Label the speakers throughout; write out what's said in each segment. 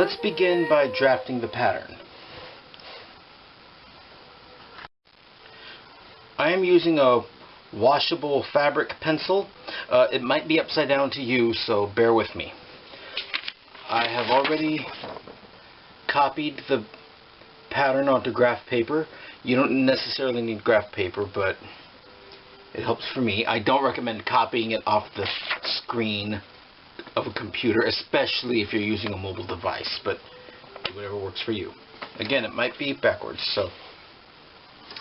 Speaker 1: Let's begin by drafting the pattern. I am using a washable fabric pencil. It might be upside down to you, so bear with me. I have already copied the pattern onto graph paper. You don't necessarily need graph paper, but it helps for me. I don't recommend copying it off the screen of a computer, especially if you're using a mobile device, but do whatever works for you. Again, it might be backwards, so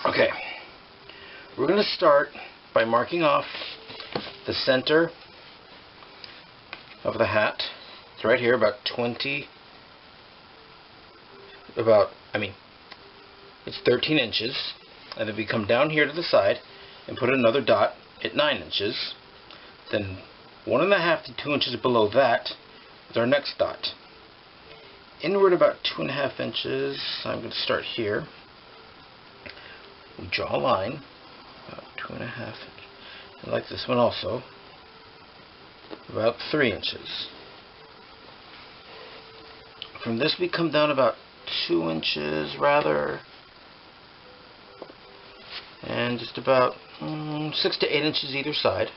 Speaker 1: okay. We're going to start by marking off the center of the hat. It's right here, about it's 13 inches, and then we come down here to the side and put another dot at 9 inches. Then 1.5 to 2 inches below that is our next dot. Inward about 2.5 inches. I'm going to start here. We draw a line about 2.5 inches. I like this one also. About 3 inches. From this we come down about 2 inches rather, and just about 6 to 8 inches either side.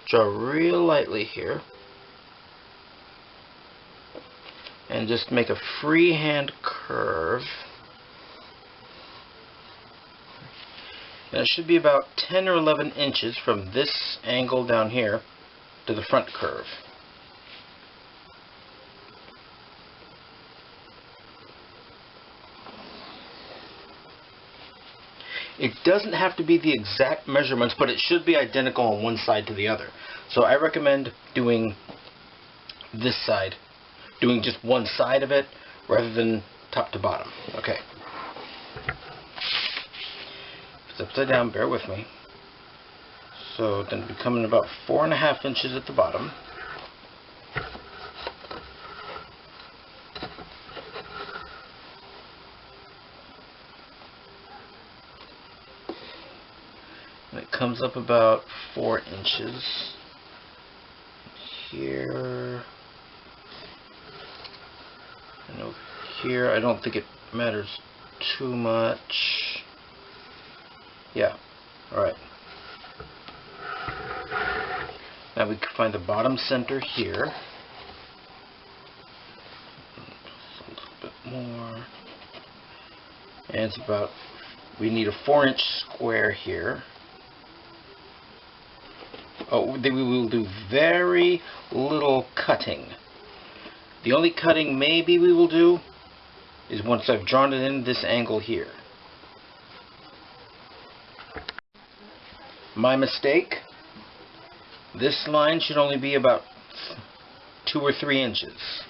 Speaker 1: Draw real lightly here and just make a freehand curve, and it should be about 10 or 11 inches from this angle down here to the front curve. It doesn't have to be the exact measurements, but it should be identical on one side to the other. So I recommend doing this side, doing just one side of it rather than top to bottom. Okay. If it's upside down, bear with me. So then we come in about 4.5 inches at the bottom. And it comes up about 4 inches here, and over here. I don't think it matters too much. Yeah, alright. Now we can find the bottom center here. Just a little bit more. And it's about, we need a 4-inch square here. Oh, we will do very little cutting. The only cutting maybe we will do is once I've drawn it in this angle here. My mistake. This line should only be about 2 or 3 inches.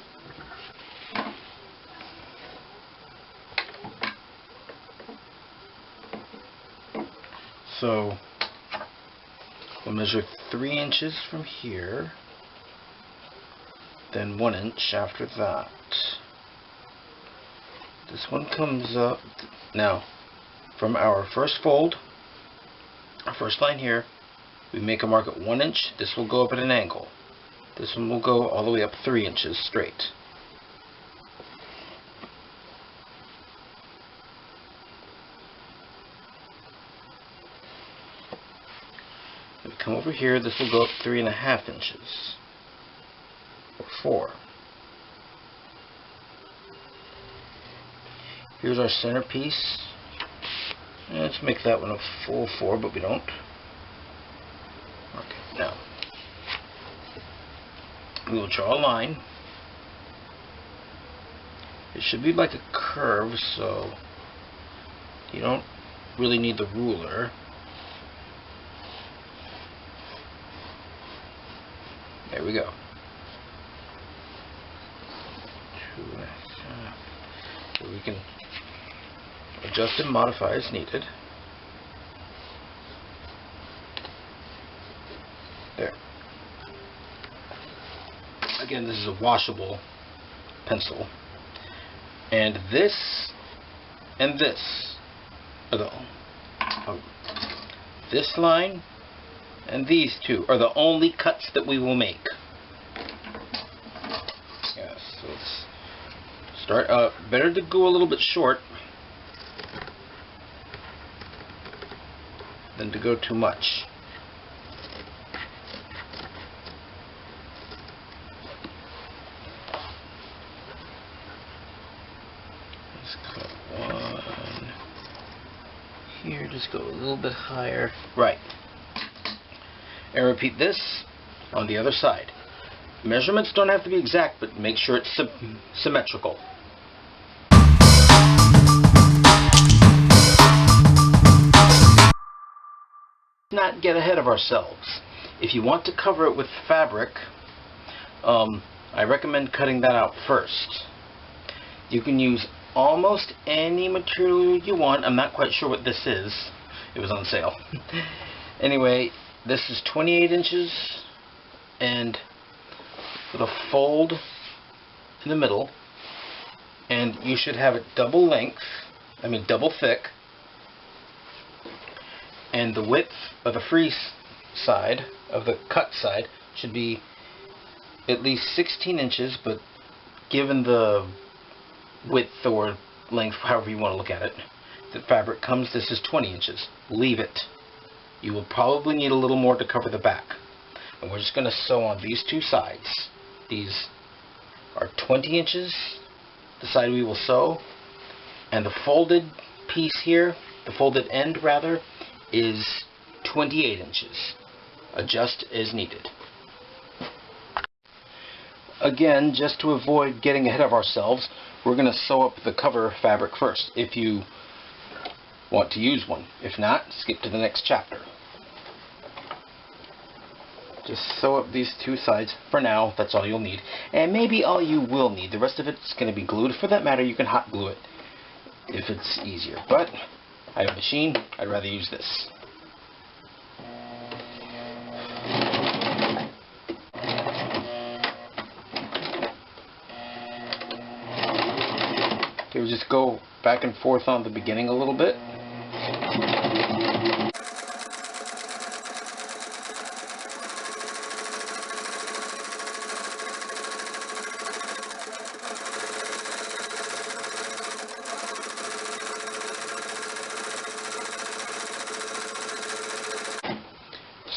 Speaker 1: So we'll measure 3 inches from here, then 1 inch after that. This one comes up now from our first fold, our first line here. We make a mark at 1 inch. This will go up at an angle. This one will go all the way up 3 inches straight. We come over here, this will go up 3.5 inches, or 4. Here's our centerpiece. And let's make that one a full 4, but we don't. Okay, now we will draw a line. It should be like a curve, so you don't really need the ruler. There we go. 2.5. So we can adjust and modify as needed. There. Again, this is a washable pencil. And this and this are this line and these two are the only cuts that we will make. Better to go a little bit short than to go too much. Just cut one here, just go a little bit higher. Right. And repeat this on the other side. Measurements don't have to be exact, but make sure it's symmetrical. Not get ahead of ourselves. If you want to cover it with fabric, I recommend cutting that out first. You can use almost any material you want. I'm not quite sure what this is. It was on sale. Anyway, this is 28 inches and with a fold in the middle, and you should have it double thick, and the width of the free side, of the cut side, should be at least 16 inches, but given the width or length, however you want to look at it, the fabric comes, this is 20 inches. Leave it. You will probably need a little more to cover the back. And we're just going to sew on these two sides. These are 20 inches, the side we will sew, and the folded piece here, the folded end rather, is 28 inches. Adjust as needed. Again, just to avoid getting ahead of ourselves, we're going to sew up the cover fabric first, if you want to use one. If not, skip to the next chapter. Just sew up these two sides for now. That's all you'll need, and maybe all you will need. The rest of it's going to be glued. For that matter, you can hot glue it if it's easier, but I have a machine. I'd rather use this. Okay, we'll just go back and forth on the beginning a little bit.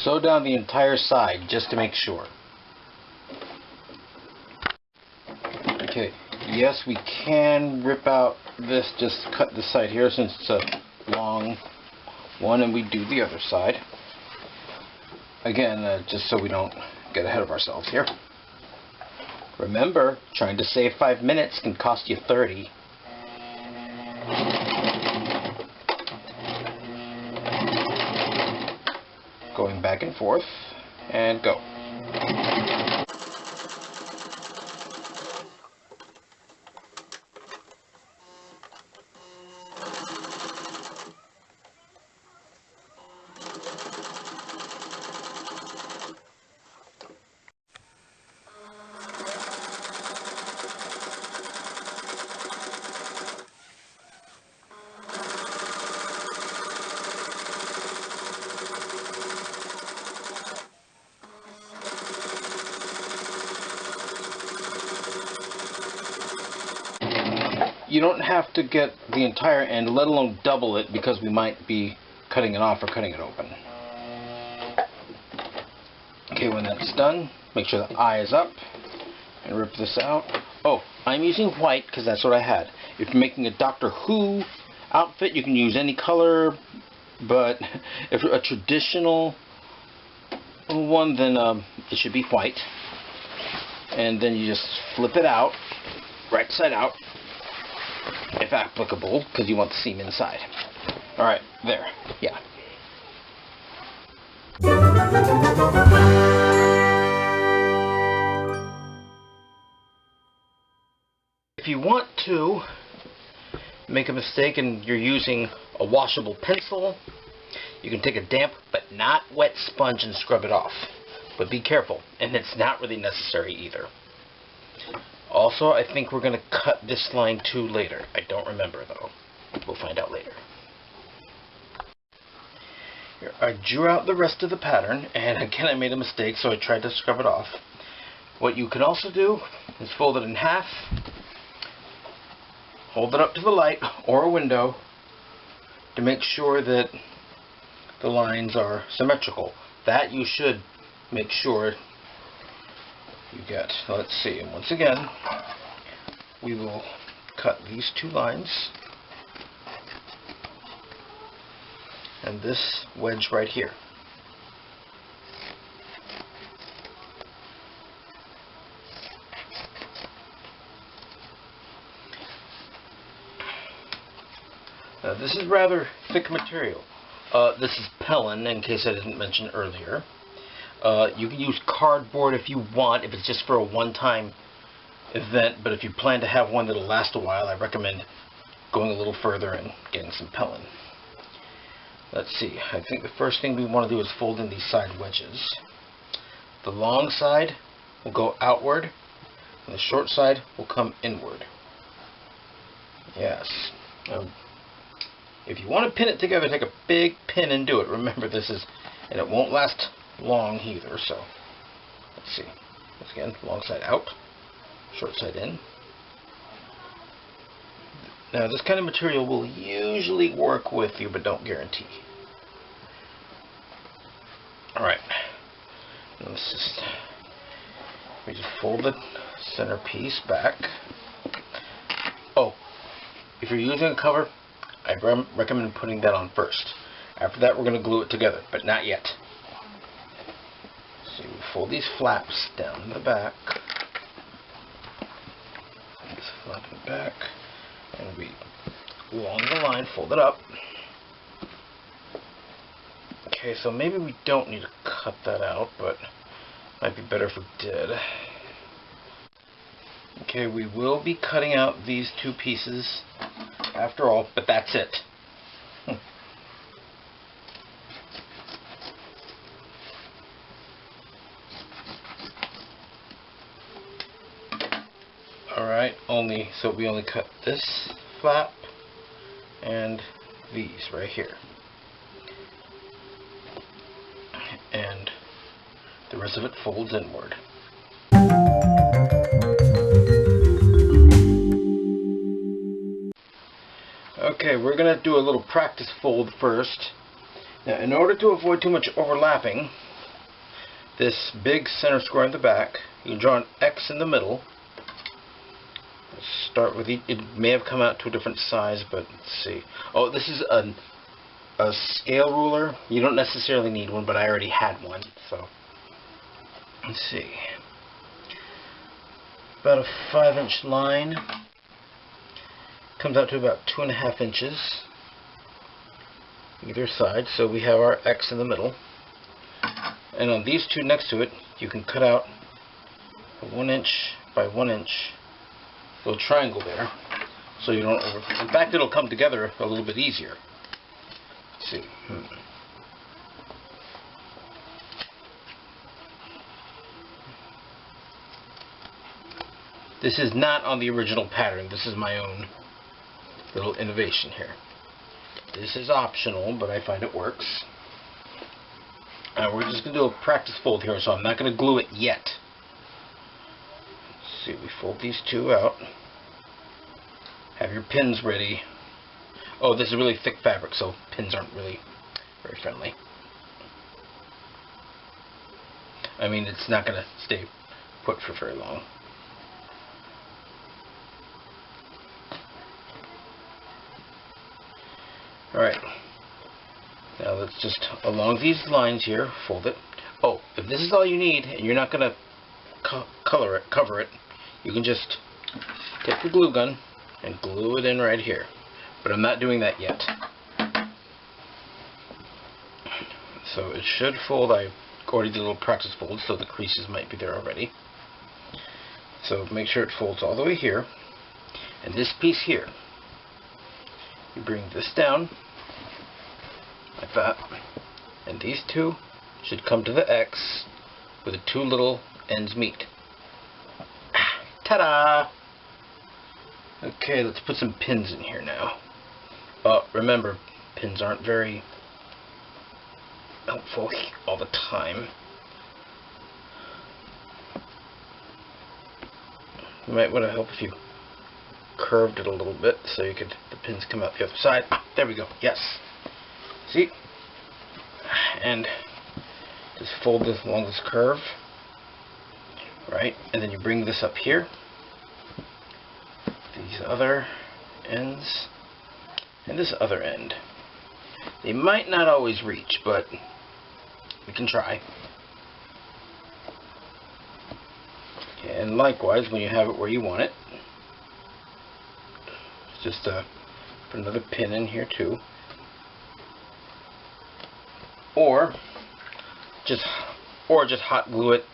Speaker 1: Sew down the entire side just to make sure. Okay, yes, we can rip out this, just cut this side here since it's a long one, and we do the other side. Again, just so we don't get ahead of ourselves here. Remember, trying to save 5 minutes can cost you 30. Going back and forth, and go. You don't have to get the entire end, let alone double it, because we might be cutting it off or cutting it open. Okay, when that's done, make sure the eye is up and rip this out. Oh, I'm using white because that's what I had. If you're making a Doctor Who outfit, you can use any color, but if a traditional one, then it should be white. And then you just flip it out, right side out, if applicable, because you want the seam inside. Alright, there. Yeah. If you want to make a mistake and you're using a washable pencil, you can take a damp but not wet sponge and scrub it off. But be careful, and it's not really necessary either. Also, I think we're going to cut this line too later. I don't remember though. We'll find out later. Here, I drew out the rest of the pattern, and again I made a mistake, so I tried to scrub it off. What you can also do is fold it in half, hold it up to the light or a window to make sure that the lines are symmetrical. That you should make sure you get. Let's see, and once again, we will cut these two lines and this wedge right here. Now this is rather thick material. This is Pellin, in case I didn't mention earlier. You can use cardboard if you want, if it's just for a one-time event, but if you plan to have one that'll last a while, I recommend going a little further and getting some Pellin. Let's see, I think the first thing we want to do is fold in these side wedges. The long side will go outward, and the short side will come inward. Yes. If you want to pin it together, take a big pin and do it. Remember, this is, and it won't last long either, so let's see. Once again, long side out, short side in. Now, this kind of material will usually work with you, but don't guarantee. Alright, let's just fold the center piece back. Oh, if you're using a cover, I recommend putting that on first. After that, we're going to glue it together, but not yet. So we fold these flaps down in the back. This flap in the back, and we along the line fold it up. Okay, so maybe we don't need to cut that out, but it might be better if we did. Okay, we will be cutting out these two pieces after all, but that's it. Alright, so we only cut this flap and these right here. And the rest of it folds inward. Okay, we're going to do a little practice fold first. Now, in order to avoid too much overlapping, this big center square in the back, you can draw an X in the middle. Let's start with it may have come out to a different size, but let's see. Oh, this is a scale ruler. You don't necessarily need one, but I already had one, so let's see. About a 5-inch line. Comes out to about 2.5 inches either side, so we have our X in the middle. And on these two next to it, you can cut out a 1-inch by 1-inch little triangle there, so you don't over. In fact, it'll come together a little bit easier. Let's see. This is not on the original pattern. This is my own little innovation here. This is optional, but I find it works. We're just going to do a practice fold here, so I'm not going to glue it yet. Let's see, we fold these two out. Have your pins ready. Oh, this is really thick fabric, so pins aren't really very friendly. I mean, it's not going to stay put for very long. Alright, now let's just, along these lines here, fold it. Oh, if this is all you need, and you're not going to cover it, you can just take your glue gun and glue it in right here. But I'm not doing that yet. So it should fold. I already did a little practice fold, so the creases might be there already. So make sure it folds all the way here. And this piece here, you bring this down like that, and these two should come to the X where the two little ends meet. Ta-da! Okay, let's put some pins in here now. Remember, pins aren't very helpful all the time. You might want to help if you curved it a little bit so the pins come out the other side. There we go. Yes. See? And just fold this along this curve, right? And then you bring this up here. These other ends and this other end. They might not always reach, but we can try. And likewise, when you have it where you want it, just put another pin in here too. Or just hot glue it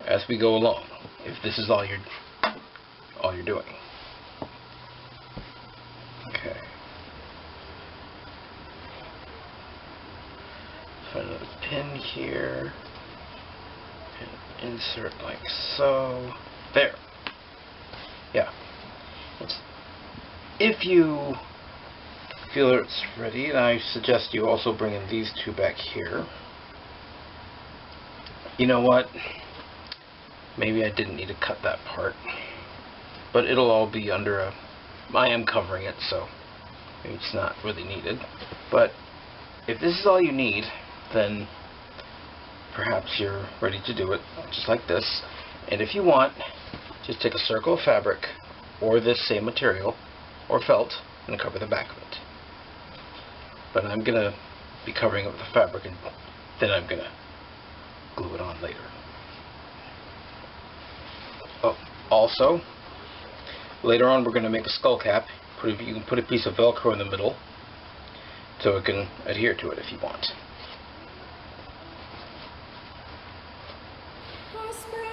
Speaker 1: as we go along, if this is all you're doing. Okay. Find another pin here and insert like so. There. Yeah. If you feel it's ready, and I suggest you also bring in these two back here. You know what? Maybe I didn't need to cut that part, but it'll all be under I am covering it, so maybe it's not really needed. But if this is all you need, then perhaps you're ready to do it just like this. And if you want, just take a circle of fabric or this same material or felt and cover the back of it. But I'm going to be covering it with the fabric, and then I'm going to glue it on later. Oh, also, later on we're going to make a skull cap. You can put a piece of Velcro in the middle so it can adhere to it if you want.
Speaker 2: Prosper